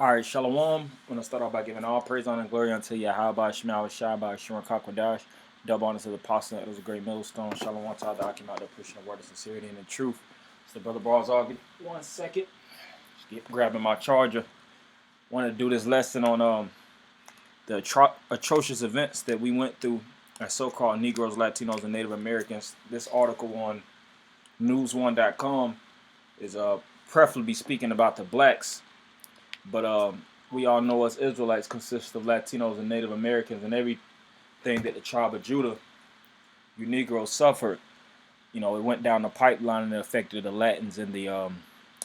All right, Shalom. I'm going to start off by giving all praise, honor, and glory unto Yahweh, Shema, Shabbat, Shuran, Kakwadash. Double honor to the apostle. It was a great millstone. Shalom to all that came out there pushing the word of sincerity and the truth. So, Brother Bars, all give 1 second. Just grabbing my charger. Want to do this lesson on the atrocious events that we went through as so-called Negroes, Latinos, and Native Americans. This article on news1.com is preferably speaking about the blacks. But we all know us Israelites consist of Latinos and Native Americans, and everything that the tribe of Judah, you Negroes, suffered. It went down the pipeline and it affected the Latins and the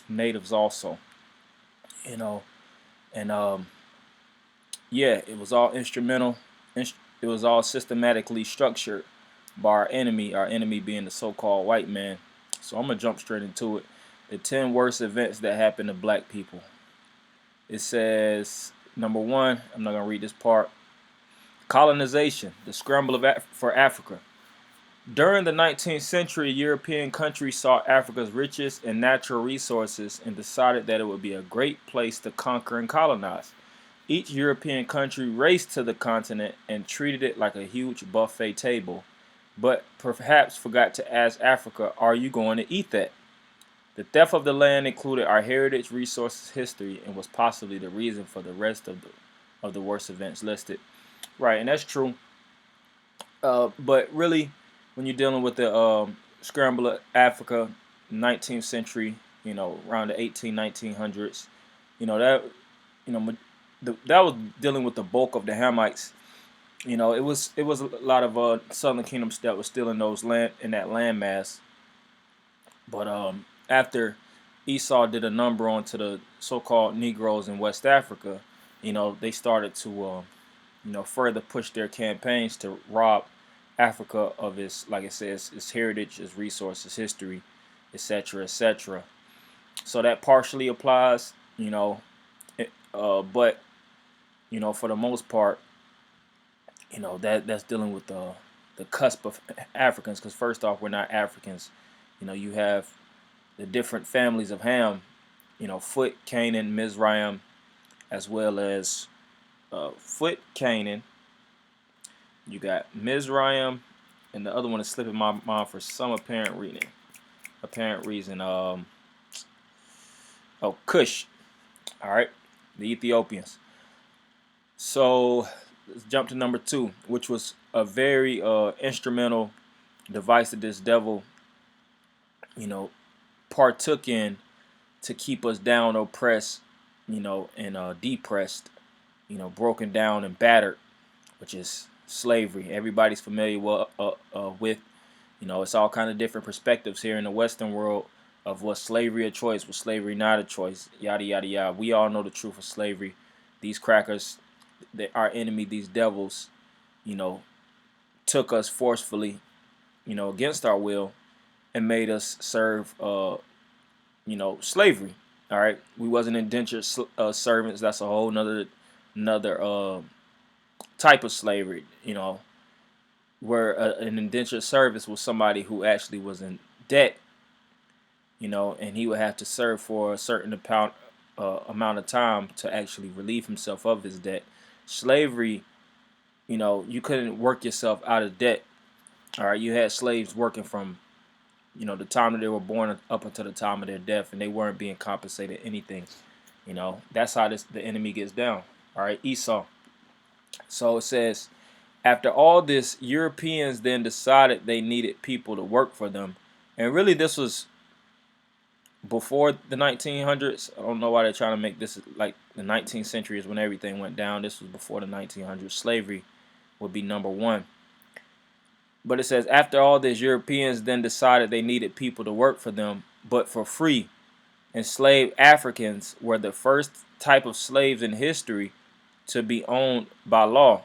natives also. And yeah, it was all instrumental. It was all systematically structured by our enemy being the so-called white man. So I'm going to jump straight into it. The 10 worst events that happened to black people. It says, number 1, I'm not going to read this part. Colonization, the scramble for Africa. During the 19th century, European countries saw Africa's richest and natural resources and decided that it would be a great place to conquer and colonize. Each European country raced to the continent and treated it like a huge buffet table, but perhaps forgot to ask Africa, are you going to eat that? The theft of the land included our heritage, resources, history, and was possibly the reason for the rest of the worst events listed. Right, and that's true. But really, when you're dealing with the scramble of Africa, 19th century, around the 1900s, that was dealing with the bulk of the Hamites. It was a lot of southern kingdoms that were still in that landmass. But after Esau did a number onto the so-called Negroes in West Africa, they started to, further push their campaigns to rob Africa of its, like it says, its heritage, its resources, history, etc., etc. So that partially applies, but for the most part, that's dealing with the cusp of Africans. Because first off, we're not Africans. You have the different families of Ham, Foot, Canaan, Mizraim, as well as Foot, Canaan. You got Mizraim, and the other one is slipping my mind for some apparent reason. Cush. All right, the Ethiopians. So let's jump to number 2, which was a very instrumental device that this devil, partook in to keep us down, oppressed, and depressed, broken down and battered, which is slavery. Everybody's familiar with, it's all kind of different perspectives here in the Western world of was slavery a choice, was slavery not a choice, yada, yada, yada. We all know the truth of slavery. These crackers, our enemy, these devils, took us forcefully, against our will and made us serve, slavery. All right. We wasn't indentured servants. That's a whole another type of slavery, where an indentured service was somebody who actually was in debt, and he would have to serve for a certain amount of time to actually relieve himself of his debt. Slavery, you couldn't work yourself out of debt. All right, you had slaves working from, the time that they were born up until the time of their death, and they weren't being compensated anything. That's how the enemy gets down. All right, Esau. So it says, after all this, Europeans then decided they needed people to work for them. And really, this was before the 1900s. I don't know why they're trying to make this like the 19th century is when everything went down. This was before the 1900s. Slavery would be number 1. But it says, after all this, Europeans then decided they needed people to work for them, but for free. Enslaved Africans were the first type of slaves in history to be owned by law.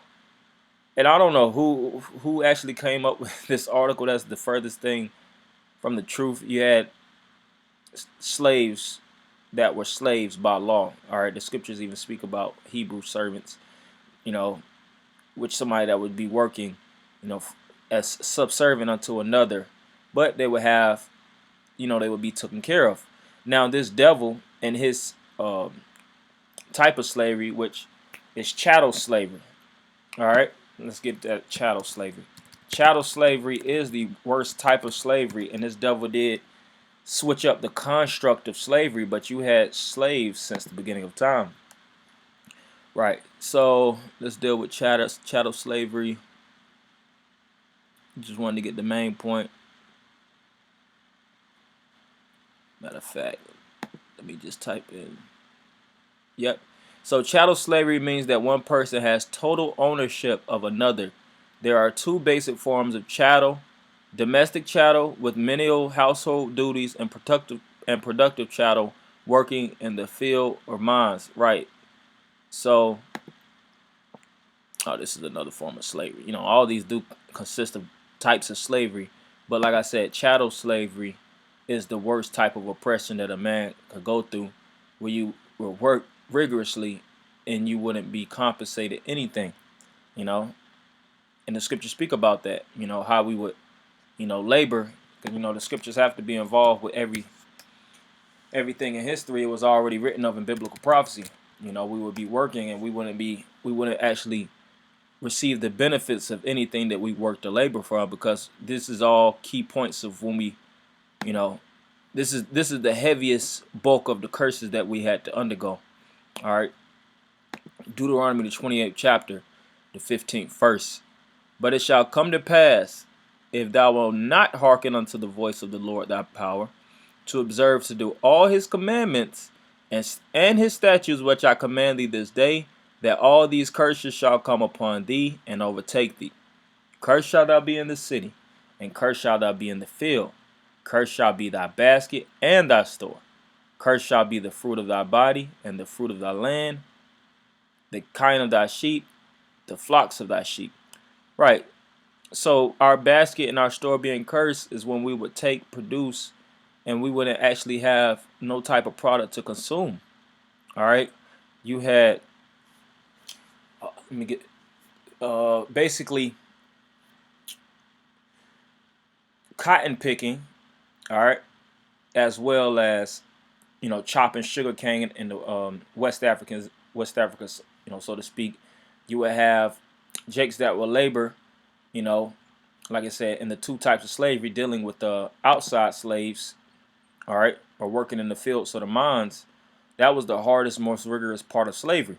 And I don't know who actually came up with this article. That's the furthest thing from the truth. You had slaves that were slaves by law. All right, the scriptures even speak about Hebrew servants, which somebody that would be working, as subservient unto another, but they would have, they would be taken care of. Now this devil and his type of slavery, which is chattel slavery. All right, let's get that chattel slavery. Chattel slavery is the worst type of slavery, and this devil did switch up the construct of slavery, but you had slaves since the beginning of time. Right. So let's deal with chattel slavery. Just wanted to get the main point. Matter of fact, let me just type in. Yep. So chattel slavery means that one person has total ownership of another. There are two basic forms of chattel: domestic chattel with menial household duties, and productive chattel working in the field or mines. Right. So, oh, this is another form of slavery. You know, all these do consist of types of slavery, but like I said, chattel slavery is the worst type of oppression that a man could go through, where you will work rigorously and you wouldn't be compensated anything. You know, and the scriptures speak about that. You know how we would, labor. Because the scriptures have to be involved with everything in history. It was already written of in biblical prophecy. We would be working and we wouldn't actually receive the benefits of anything that we work to labor for, because this is all key points of when we, you know, this is the heaviest bulk of the curses that we had to undergo. All right, Deuteronomy the 28th chapter, the 15th verse. But it shall come to pass, if thou wilt not hearken unto the voice of the Lord thy power, to observe to do all his commandments and his statutes which I command thee this day, that all these curses shall come upon thee and overtake thee. Cursed shalt thou be in the city, and cursed shalt thou be in the field. Cursed shall be thy basket and thy store. Cursed shall be the fruit of thy body, and the fruit of thy land, the kind of thy sheep, the flocks of thy sheep. Right. So our basket and our store being cursed is when we would produce, and we wouldn't actually have no type of product to consume. All right. You had, let me get, basically cotton picking, all right, as well as, chopping sugar cane in the West Africa, so to speak. You would have jakes that will labor, like I said, in the two types of slavery, dealing with the outside slaves, all right, or working in the fields, so the mines. That was the hardest, most rigorous part of slavery,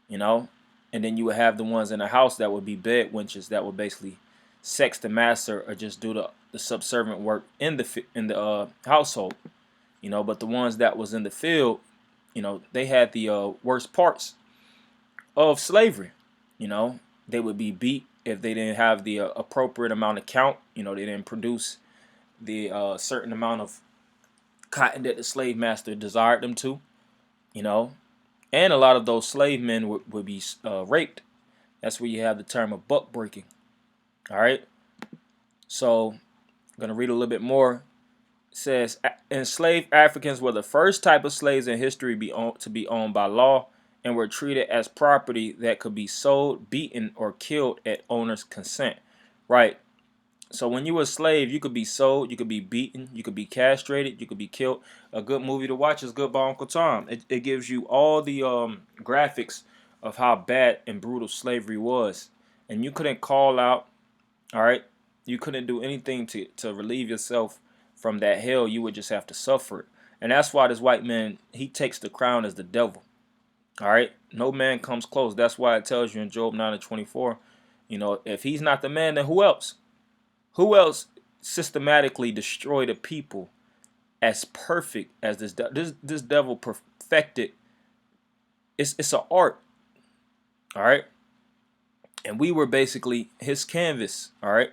and then you would have the ones in the house that would be bed wenches that would basically sex the master or just do the subservient work in the household, But the ones that was in the field, they had the worst parts of slavery. They would be beat if they didn't have the appropriate amount of count. They didn't produce the certain amount of cotton that the slave master desired them to. And a lot of those slave men would be raped. That's where you have the term of buck breaking. All right. So I'm gonna read a little bit more. It says enslaved Africans were the first type of slaves in history to be owned by law, and were treated as property that could be sold, beaten, or killed at owner's consent. Right. So when you were a slave, you could be sold, you could be beaten, you could be castrated, you could be killed. A good movie to watch is Good by Uncle Tom. It gives you all the graphics of how bad and brutal slavery was. And you couldn't call out, all right? You couldn't do anything to relieve yourself from that hell. You would just have to suffer it. And that's why this white man, he takes the crown as the devil. All right? No man comes close. That's why it tells you in Job 9:24, if he's not the man, then who else? Who else systematically destroyed a people as perfect as this this devil perfected? It's an art, all right. And we were basically his canvas, all right.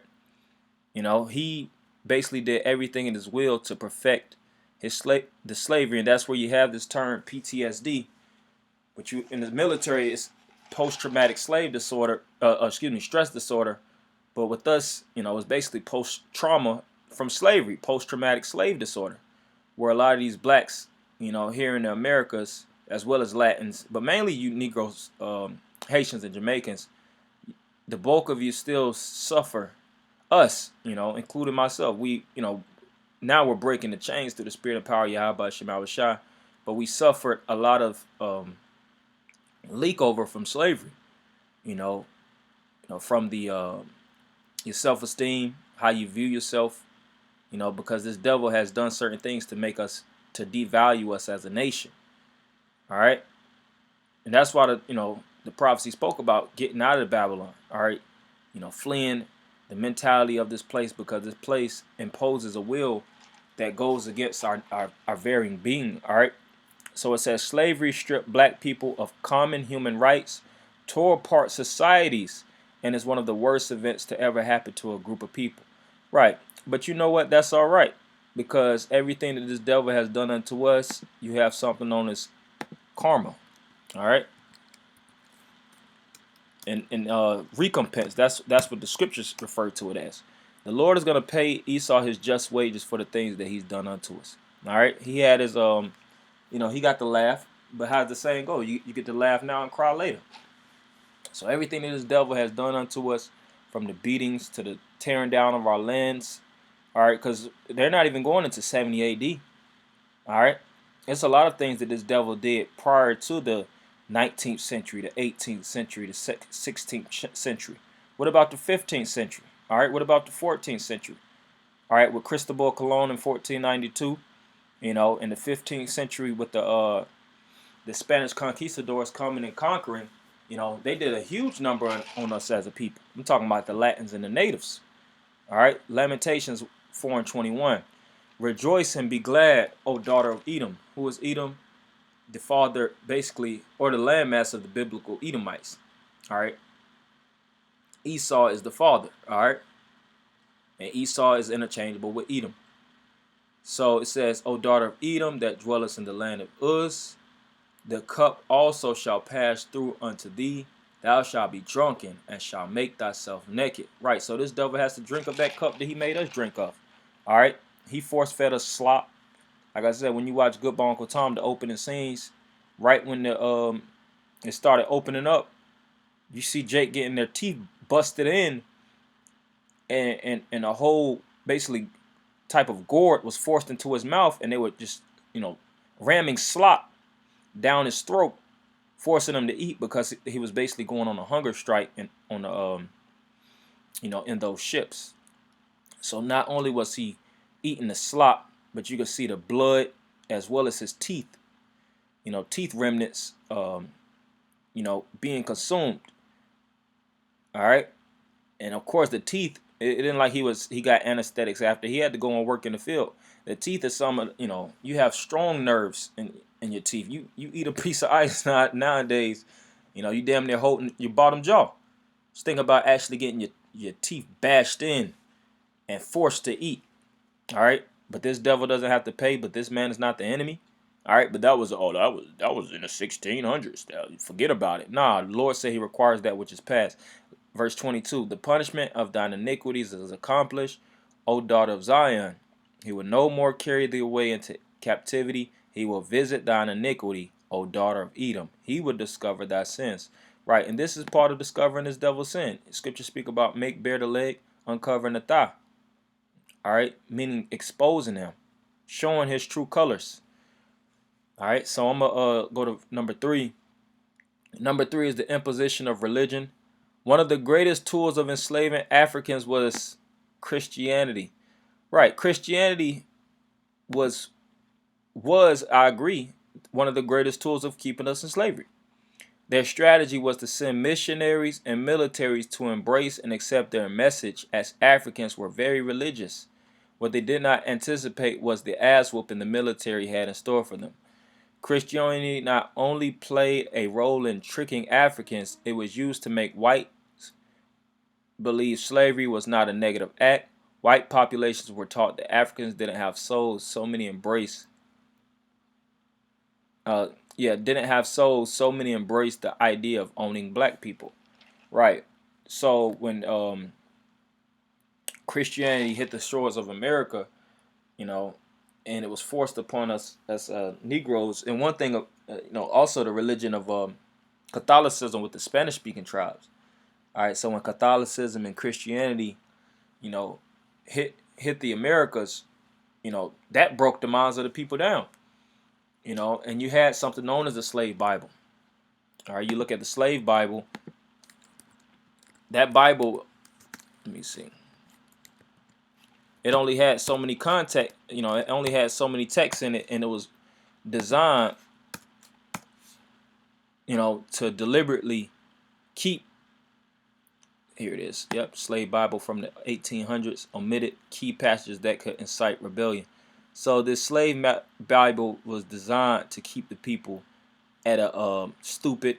He basically did everything in his will to perfect the slavery, and that's where you have this term PTSD, which you in the military is post-traumatic slave disorder. Stress disorder. But with us, it's basically post-trauma from slavery, post-traumatic slave disorder, where a lot of these blacks, here in the Americas, as well as Latins, but mainly you Negroes, Haitians, and Jamaicans, the bulk of you still suffer. Us, including myself, we, now we're breaking the chains through the spirit and power of Yahweh Shema Shai, but we suffered a lot of leak over from slavery. You know, from the your self-esteem, how you view yourself. Because this devil has done certain things to make us to devalue us as a nation. All right, and that's why the prophecy spoke about getting out of Babylon. All right, fleeing the mentality of this place, because this place imposes a will that goes against our very being. All right. So it says slavery stripped black people of common human rights, tore apart societies, and is one of the worst events to ever happen to a group of people. Right. But you know what? That's all right. Because everything that this devil has done unto us, you have something known as karma. All right. And recompense. That's what the scriptures refer to it as. The Lord is gonna pay Esau his just wages for the things that he's done unto us. All right. He had his he got to laugh, but how's the saying go? You get to laugh now and cry later. So everything that this devil has done unto us, from the beatings to the tearing down of our lands, all right, because they're not even going into 70 AD. All right, it's a lot of things that this devil did prior to the 19th century, the 18th century, the 16th century. What about the 15th century? All right, what about the 14th century? All right, with Cristobal Colon in 1492, in the 15th century with the Spanish conquistadors coming and conquering, they did a huge number on us as a people. I'm talking about the Latins and the natives. All right, Lamentations 4:21. Rejoice and be glad, O daughter of Edom. Who is Edom? The father, basically, or the landmass of the biblical Edomites. All right. Esau is the father. All right. And Esau is interchangeable with Edom. So it says, O daughter of Edom, that dwellest in the land of Uz, the cup also shall pass through unto thee. Thou shalt be drunken and shalt make thyself naked. Right. So this devil has to drink of that cup that he made us drink of. All right. He force fed us slop. Like I said, when you watch Good Uncle Tom, the opening scenes, right when it started opening up, you see Jake getting their teeth busted in, and a whole basically type of gourd was forced into his mouth, and they were just ramming slop down his throat, forcing him to eat, because he was basically going on a hunger strike on the in those ships. So not only was he eating the slop, but you could see the blood as well as his teeth, teeth remnants, being consumed. All right. And of course the teeth, it didn't like he got anesthetics after. He had to go and work in the field. The teeth is you have strong nerves in your teeth. You eat a piece of ice nowadays, you damn near holding your bottom jaw. Just think about actually getting your teeth bashed in and forced to eat. All right. But this devil doesn't have to pay, but this man is not the enemy. All right, but that was in the 1600s. Forget about it. Nah, the Lord said he requires that which is past. Verse 22, the punishment of thine iniquities is accomplished, O daughter of Zion. He will no more carry thee away into captivity. He will visit thine iniquity, O daughter of Edom. He will discover thy sins. Right, and this is part of discovering this devil's sin. Scripture speak about make bare the leg, uncovering the thigh. All right, meaning exposing him, showing his true colors. All right, so I'm going to go to number 3. Number 3 is the imposition of religion. One of the greatest tools of enslaving Africans was Christianity. Right, Christianity was I agree, one of the greatest tools of keeping us in slavery. Their strategy was to send missionaries and militaries to embrace and accept their message, as Africans were very religious. What they did not anticipate was the ass whooping the military had in store for them. Christianity not only played a role in tricking Africans, it was used to make whites believe slavery was not a negative act. White populations were taught that Africans didn't have souls, so many embraced the idea of owning black people. Right. So when Christianity hit the shores of America, and it was forced upon us as Negroes. And one thing, also the religion of Catholicism with the Spanish-speaking tribes. All right, so when Catholicism and Christianity, hit the Americas, that broke the minds of the people down. And you had something known as the slave Bible. All right, you look at the slave Bible. That Bible, let me see. It only had so many context, it only had so many texts in it, and it was designed, to deliberately keep. Here it is. Yep, slave Bible from the 1800s omitted key passages that could incite rebellion. So this slave Bible was designed to keep the people at a stupid,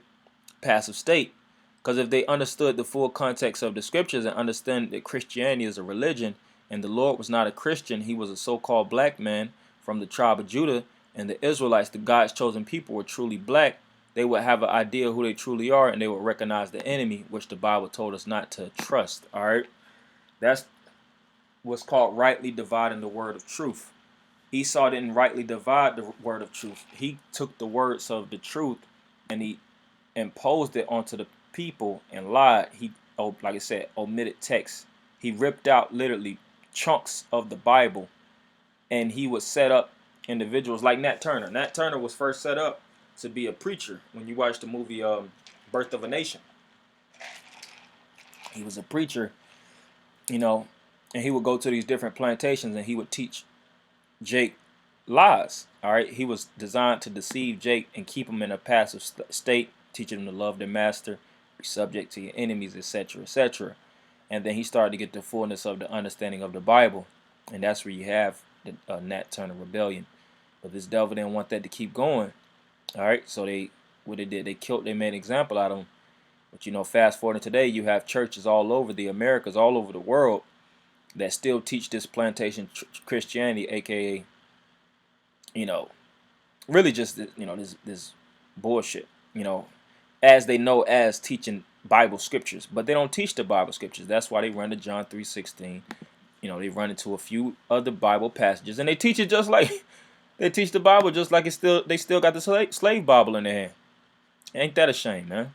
passive state. Because if they understood the full context of the scriptures and understand that Christianity is a religion and the Lord was not a Christian, he was a so-called black man from the tribe of Judah, and the Israelites, the God's chosen people, were truly black, they would have an idea of who they truly are, and they would recognize the enemy, which the Bible told us not to trust. All right, that's what's called rightly dividing the word of truth. Esau didn't rightly divide the word of truth. He took the words of the truth and he imposed it onto the people and lied. He, like I said, omitted text. He ripped out literally chunks of the Bible, and he would set up individuals like Nat Turner. Nat Turner was first set up to be a preacher. When you watch the movie Birth of a Nation, he was a preacher, and he would go to these different plantations and he would teach Jake lies. All right, he was designed to deceive Jake and keep him in a passive state, teaching him to love their master, be subject to your enemies, etc., etc. And then he started to get the fullness of the understanding of the Bible, and that's where you have the Nat Turner rebellion. But this devil didn't want that to keep going. All right, so what they did, they made an example out of him. But fast forward today, you have churches all over the Americas, all over the world, that still teach this plantation Christianity, aka, really just this bullshit, as they know as teaching Bible scriptures, but they don't teach the Bible scriptures. That's why they run to John 3:16. They run into a few other Bible passages, and they teach it just like they teach the Bible, just like they still got the slave Bible in their hand. Ain't that a shame, man?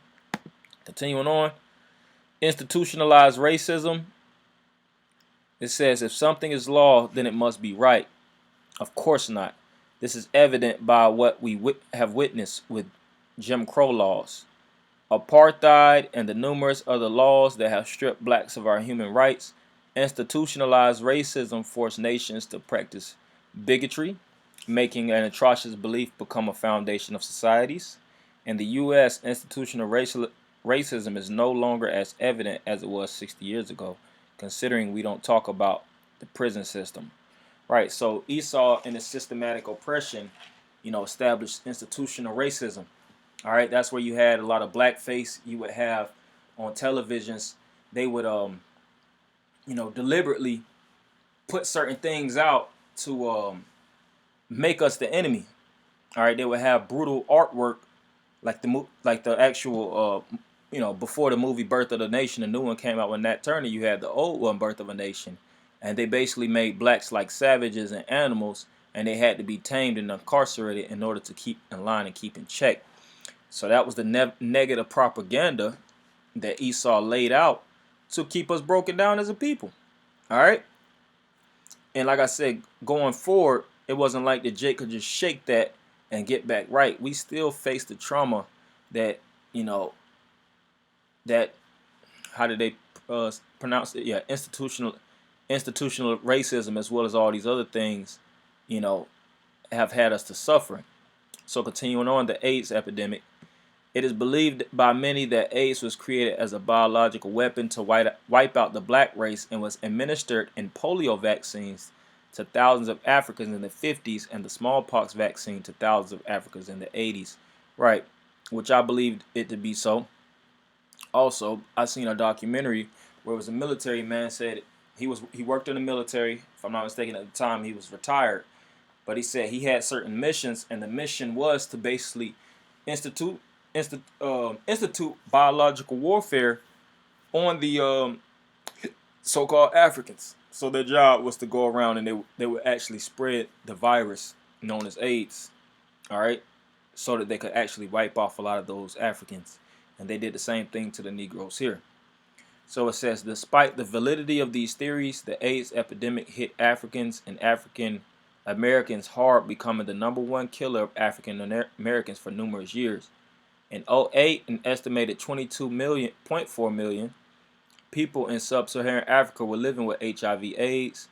Continuing on, institutionalized racism. It says if something is law, then it must be right. Of course not. This is evident by what we have witnessed with Jim Crow laws, apartheid, and the numerous other laws that have stripped blacks of our human rights. Institutionalized racism forced nations to practice bigotry, making an atrocious belief become a foundation of societies. In the U.S., institutional racism is no longer as evident as it was 60 years ago, considering we don't talk about the prison system. Right, so Esau and his systematic oppression, established institutional racism. All right, that's where you had a lot of blackface. You would have on televisions, they would, deliberately put certain things out to make us the enemy. All right, they would have brutal artwork, like the actual, before the movie Birth of the Nation, the new one came out with Nat Turner. You had the old one, Birth of a Nation, and they basically made blacks like savages and animals, and they had to be tamed and incarcerated in order to keep in line and keep in check. So that was the negative propaganda that Esau laid out to keep us broken down as a people. All right. And like I said, going forward, it wasn't like the Jake could just shake that and get back right. We still face the trauma that, that, how did they pronounce it? Yeah, institutional racism, as well as all these other things, have had us to suffer. So continuing on, the AIDS epidemic. It is believed by many that AIDS was created as a biological weapon to wipe out the black race and was administered in polio vaccines to thousands of Africans in the 50s and the smallpox vaccine to thousands of Africans in the 80s. Right, which I believed it to be so. Also, I seen a documentary where it was a military man said he worked in the military. If I'm not mistaken, at the time he was retired, but he said he had certain missions, and the mission was to basically institute biological warfare on the so-called Africans. So their job was to go around and they would actually spread the virus known as AIDS, all right, so that they could actually wipe off a lot of those Africans. And they did the same thing to the Negroes here. So it says, despite the validity of these theories, the AIDS epidemic hit Africans and African Americans hard, becoming the #1 killer of African Americans for numerous years. In '08, an estimated 22.4 million people in sub-Saharan Africa were living with HIV/AIDS.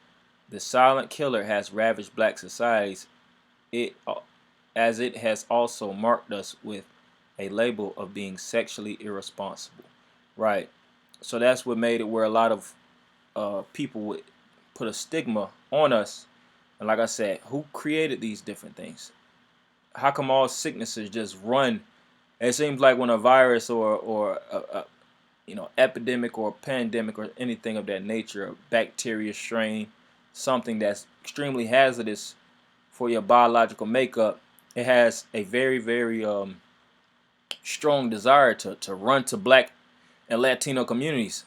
The silent killer has ravaged black societies, it as it has also marked us with a label of being sexually irresponsible. Right. So that's what made it where a lot of people would put a stigma on us. And like I said, who created these different things? How come all sicknesses just run? It seems like when a virus or a epidemic or pandemic or anything of that nature, a bacteria strain, something that's extremely hazardous for your biological makeup, it has a very, very strong desire to run to black and Latino communities.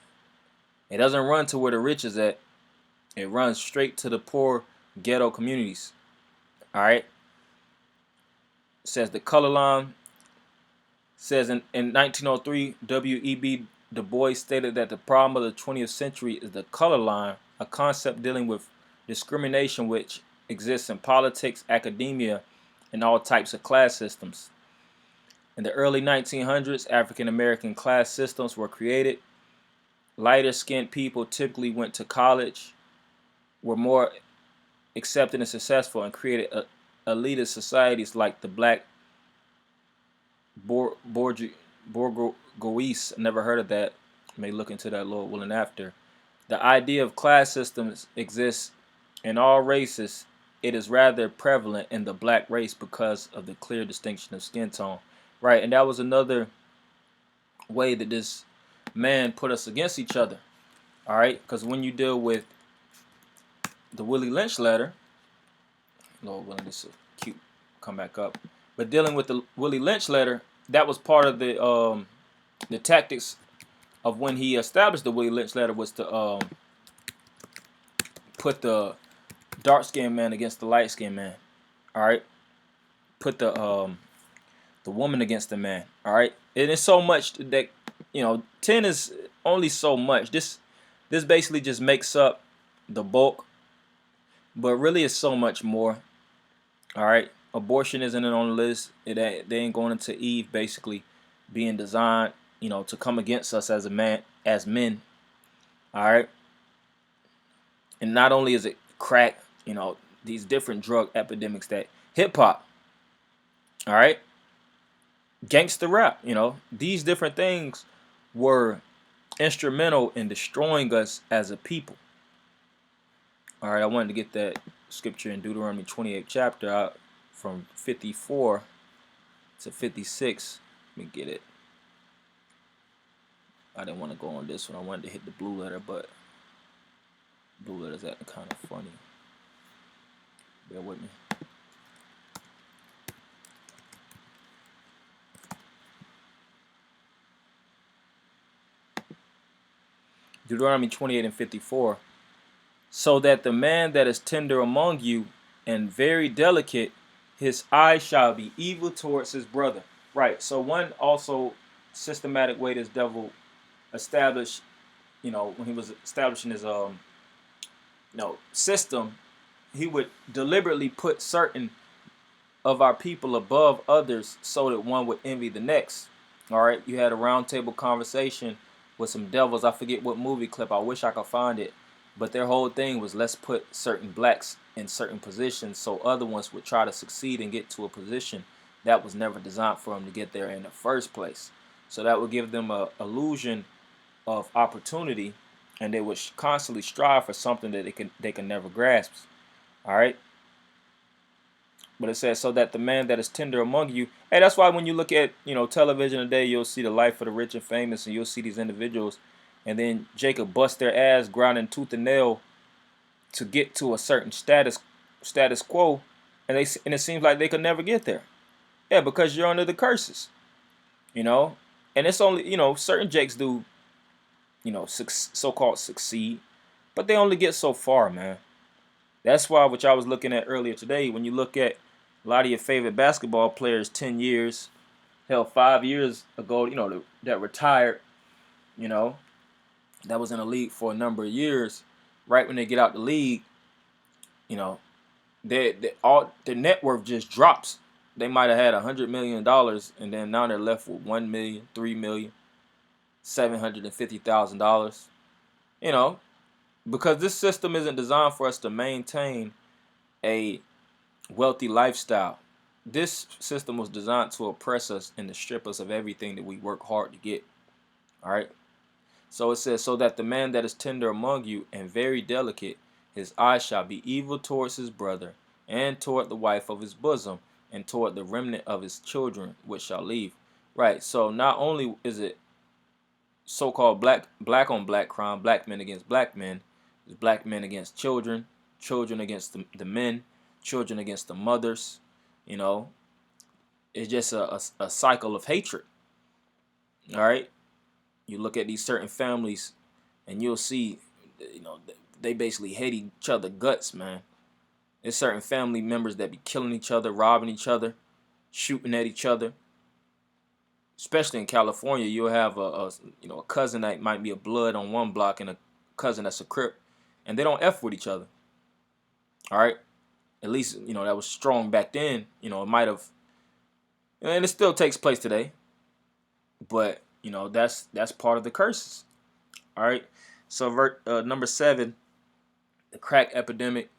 It doesn't run to where the rich is at. It runs straight to the poor ghetto communities. All right. It says the color line says in 1903, W.E.B. Du Bois stated that the problem of the 20th century is the color line, a concept dealing with discrimination which exists in politics, academia, and all types of class systems. In the early 1900s, African American class systems were created. Lighter skinned people typically went to college, were more accepted and successful, and created elitist societies like the black bourgeois. Never heard of that. May look into that a little willing after. The idea of class systems exists in all races. It is rather prevalent in the black race because of the clear distinction of skin tone. Right, and that was another way that this man put us against each other. All right, because when you deal with the Willie Lynch letter, Lord willing, this is cute. Come back up. But dealing with the Willie Lynch letter, that was part of the tactics of when he established the Willie Lynch letter was to put the dark skinned man against the light skinned man. All right, put the woman against the man. All right, and it's so much that 10 is only so much. This basically just makes up the bulk, but really it's so much more. All right, abortion isn't on the list. They ain't going into Eve basically being designed, to come against us as men. All right, and not only is it crack, these different drug epidemics that hip hop. All right, gangster rap. These different things were instrumental in destroying us as a people. All right, I wanted to get that scripture in Deuteronomy 28th chapter out from 54 to 56. Let me get it. I didn't want to go on this one. I wanted to hit the blue letter, but blue letter's acting kind of funny. Bear with me. Deuteronomy 28 and 54. So that the man that is tender among you and very delicate, his eye shall be evil towards his brother. Right. So one also systematic way this devil established, when he was establishing his system, he would deliberately put certain of our people above others so that one would envy the next. All right. You had a roundtable conversation with some devils. I forget what movie clip. I wish I could find it. But their whole thing was let's put certain blacks in certain positions so other ones would try to succeed and get to a position that was never designed for them to get there in the first place. So that would give them an illusion of opportunity, and they would constantly strive for something that they can never grasp. All right. But it says, so that the man that is tender among you. Hey, that's why when you look at, television today, you'll see the life of the rich and famous, and you'll see these individuals. And then Jacob bust their ass, grinding tooth and nail to get to a certain status quo. And it seems like they could never get there. Yeah, because you're under the curses. And it's only, certain Jakes do, so-called succeed. But they only get so far, man. That's why, which I was looking at earlier today, when you look at a lot of your favorite basketball players 10 years, hell, 5 years ago, that retired, that was in the league for a number of years, right when they get out the league, their net worth just drops they might have had $100 million, and then now they're left with 1 million, 3 million, $750,000. You know, because this system isn't designed for us to maintain a wealthy lifestyle. This system was designed to oppress us and to strip us of everything that we work hard to get. All right. So it says, so that the man that is tender among you and very delicate, his eye shall be evil towards his brother, and toward the wife of his bosom, and toward the remnant of his children, which shall leave. Right. So not only is it so-called black on black crime, black men against black men, it's black men against children, children against the men, children against the mothers. You know, it's just a cycle of hatred. All right. You look at these certain families, and you'll see, you know, they basically hate each other guts, man. There's certain family members that be killing each other, robbing each other, shooting at each other. Especially in California, you'll have a cousin that might be a blood on one block and a cousin that's a Crip, and they don't F with each other. All right, at least that was strong back then. It might have, and it still takes place today. But that's part of the curses. All right. So number 7, the crack epidemic.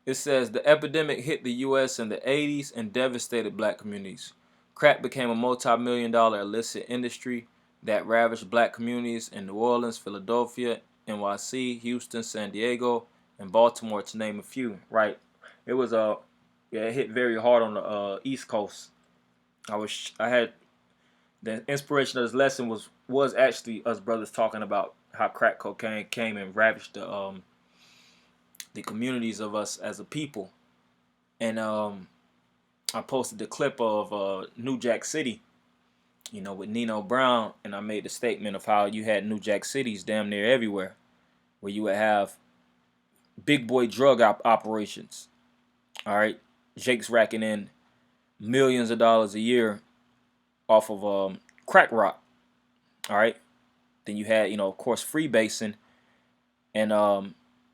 It says the epidemic hit the U.S. in the 80s and devastated black communities. Crack became a multi-million-dollar illicit industry that ravaged black communities in New Orleans, Philadelphia, NYC, Houston, San Diego, and Baltimore, to name a few. Right. It was it hit very hard on the East Coast. I had the inspiration of this lesson was actually us brothers talking about how crack cocaine came and ravaged the communities of us as a people. And I posted the clip of New Jack City, with Nino Brown, and I made the statement of how you had New Jack Cities damn near everywhere, where you would have big boy drug operations. All right, Jake's racking in millions of dollars a year off of crack rock. All right, then you had of course freebasing, and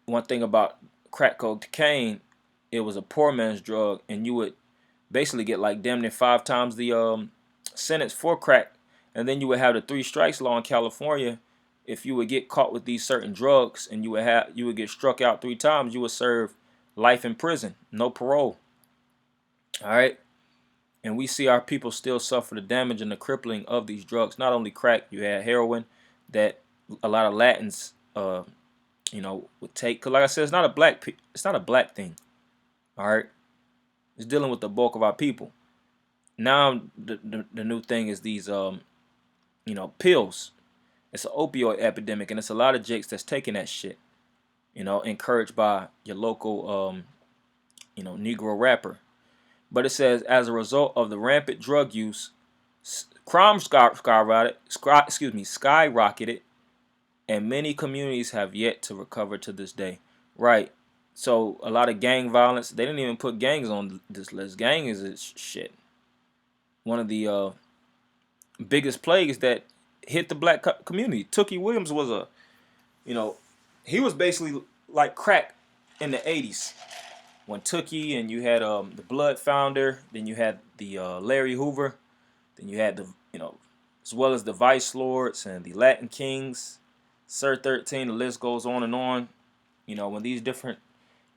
one thing about crack cocaine, it was a poor man's drug, and you would basically get like damn near 5 times the sentence for crack, and then you would have the 3 strikes law in California. If you would get caught with these certain drugs and you would get struck out 3 times, you would serve life in prison, no parole. All right, and we see our people still suffer the damage and the crippling of these drugs. Not only crack, you had heroin that a lot of Latins would take, because like I said, it's not a black thing. All right, it's dealing with the bulk of our people. Now the new thing is these pills. It's an opioid epidemic, and it's a lot of jakes that's taking that shit. Encouraged by your local Negro rapper. But it says as a result of the rampant drug use, crime skyrocketed, and many communities have yet to recover to this day. Right. So a lot of gang violence. They didn't even put gangs on this list. Gang is shit. One of the biggest plagues that hit the black community. Tookie Williams was he was basically like crack in the 80s. When Tookie, and you had the Blood founder, then you had the Larry Hoover, then you had the as well as the Vice Lords and the Latin Kings, Sir 13. The list goes on and on. When these different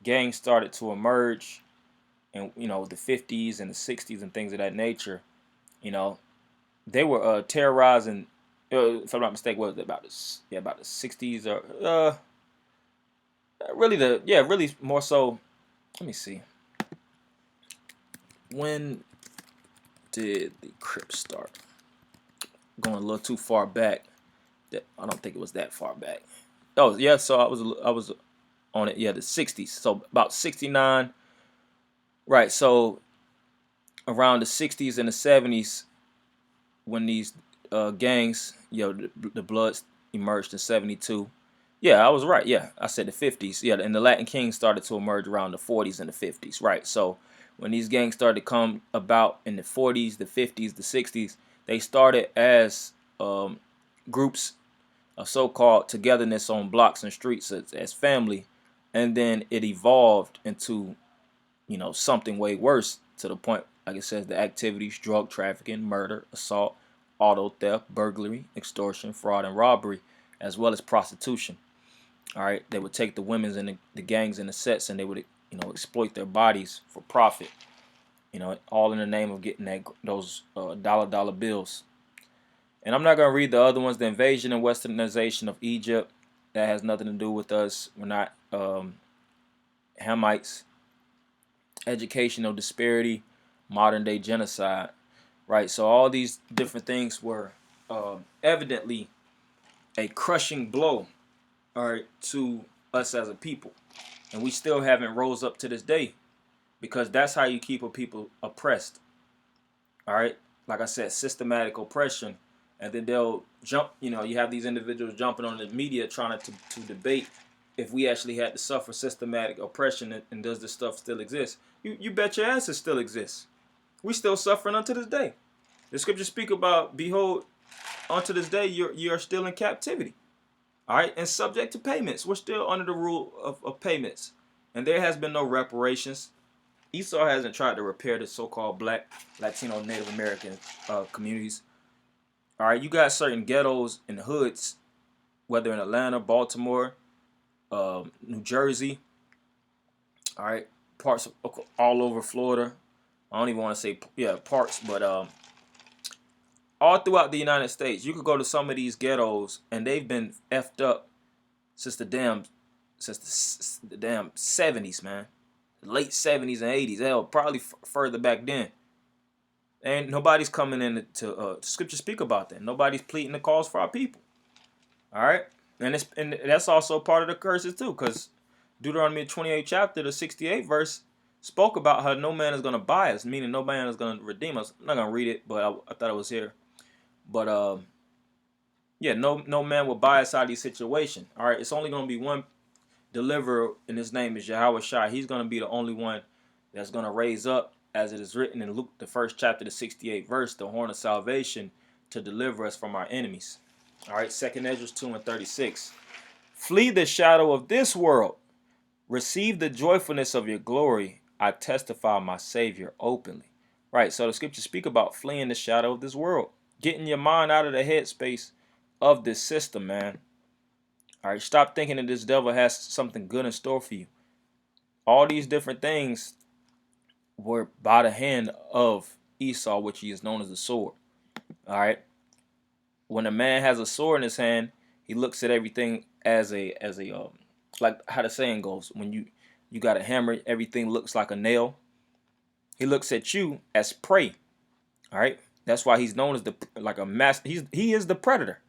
gangs started to emerge, and the 50s and the 60s and things of that nature, they were terrorizing. If I'm not mistaken, what was it, about the 60s or really more so. Let me see. When did the Crips start? Going a little too far back. I don't think it was that far back. Oh yeah, so I was on it. Yeah, the 60s. So about 69. Right. So around the 60s and the 70s, when these gangs, the Bloods emerged in 72. Yeah, I was right. Yeah, I said the 50s. Yeah, and the Latin Kings started to emerge around the 40s and the 50s. Right. So when these gangs started to come about in the 40s, the 50s, the 60s, they started as groups of so-called togetherness on blocks and streets as family, and then it evolved into something way worse, to the point Like it says, the activities: drug trafficking, murder, assault, auto theft, burglary, extortion, fraud, and robbery, as well as prostitution. All right, they would take the women's and the gangs and the sets, and they would, exploit their bodies for profit. All in the name of getting those dollar bills. And I'm not gonna read the other ones. The invasion and westernization of Egypt, that has nothing to do with us. We're not Hamites. Educational disparity, modern day genocide. Right. So all these different things were evidently a crushing blow, all right, to us as a people, and we still haven't rose up to this day, because that's how you keep a people oppressed. All right, like I said, systematic oppression, and then they'll jump. You have these individuals jumping on the media trying to debate if we actually had to suffer systematic oppression, and does this stuff still exist? You bet your ass it still exists. We still suffering unto this day. The scriptures speak about, behold, unto this day you are still in captivity. All right, and subject to payments. We're still under the rule of payments, and there has been no reparations. Esau hasn't tried to repair the so-called Black, Latino, Native American communities. All right, you got certain ghettos and hoods, whether in Atlanta, Baltimore, New Jersey. All right, parts of all over Florida. I don't even want to say parts, but all throughout the United States, you could go to some of these ghettos, and they've been effed up since the damn 70s, man. Late 70s and 80s. Hell, probably further back then. And nobody's coming in to scripture speak about that. Nobody's pleading the cause for our people. All right? And that's also part of the curses too, because Deuteronomy 28 chapter, the 68th verse, spoke about how no man is going to buy us, meaning no man is going to redeem us. I'm not going to read it, but I thought it was here. But no man will buy us out of these situations. All right? It's only going to be one deliverer, and his name is Yahweh Shai. He's going to be the only one that's going to raise up, as it is written in Luke, the 1st chapter, the 68th verse, the horn of salvation to deliver us from our enemies. All right, 2nd Ezra 2:36. Flee the shadow of this world. Receive the joyfulness of your glory. I testify my Savior openly. Right, so the scriptures speak about fleeing the shadow of this world. Getting your mind out of the headspace of this system, man. All right, stop thinking that this devil has something good in store for you. All these different things were by the hand of Esau, which he is known as the sword. All right. When a man has a sword in his hand, he looks at everything as a like how the saying goes. When you got a hammer, everything looks like a nail. He looks at you as prey. All right. That's why he's known as a master. He is the predator.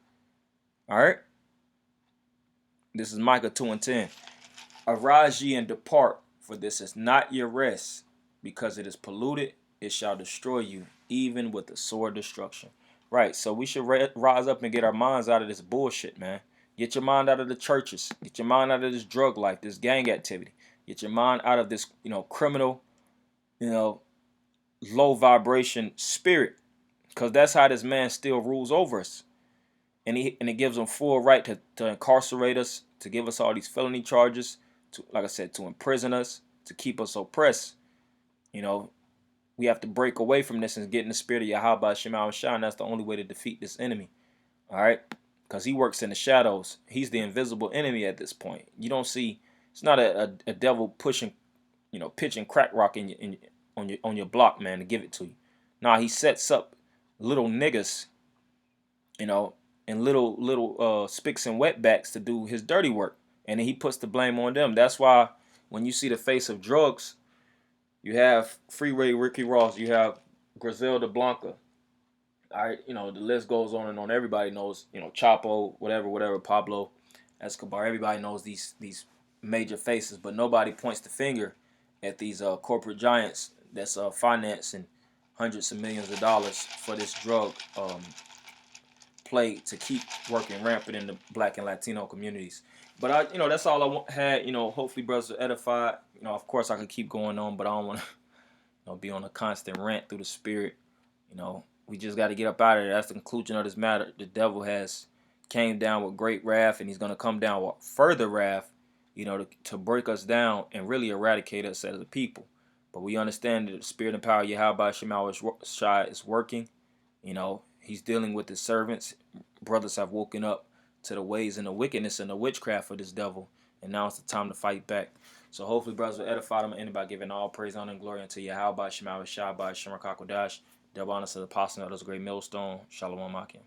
All right. This is Micah 2:10. Arise ye and depart, for this is not your rest, because it is polluted. It shall destroy you, even with the sword destruction. Right. So we should rise up and get our minds out of this bullshit, man. Get your mind out of the churches. Get your mind out of this drug life, this gang activity. Get your mind out of this, criminal, low vibration spirit, because that's how this man still rules over us. And it gives them full right to incarcerate us, to give us all these felony charges, to, like I said, to imprison us, to keep us oppressed. We have to break away from this and get in the spirit of Yahweh Shema Shah. That's the only way to defeat this enemy. All right, because he works in the shadows. He's the invisible enemy at this point. You don't see. It's not a devil pushing, pitching crack rock on your block, man, to give it to you. Nah, he sets up little niggas, and little spicks and wetbacks to do his dirty work, and then he puts the blame on them. That's why when you see the face of drugs, you have Freeway Ricky Ross, you have Griselda Blanca. All right, the list goes on and on. Everybody knows, Chapo, whatever, Pablo Escobar. Everybody knows these major faces, but nobody points the finger at these corporate giants that's financing hundreds of millions of dollars for this drug play to keep working rampant in the Black and Latino communities. But that's all I had. Hopefully, brothers are edified. Of course, I could keep going on, but I don't want to, be on a constant rant through the spirit. We just got to get up out of there. That's the conclusion of this matter. The devil has came down with great wrath, and he's going to come down with further wrath, to break us down and really eradicate us as a people. But we understand that the spirit and power of Yahweh Shema Shai is working. He's dealing with his servants. Brothers have woken up to the ways and the wickedness and the witchcraft of this devil. And now it's the time to fight back. So hopefully brothers will edify them and end by giving all praise, honor, and glory unto Yahweh Shema Shai by Shema Kakodash. Double honor to the apostle of this great millstone. Shalom Akim.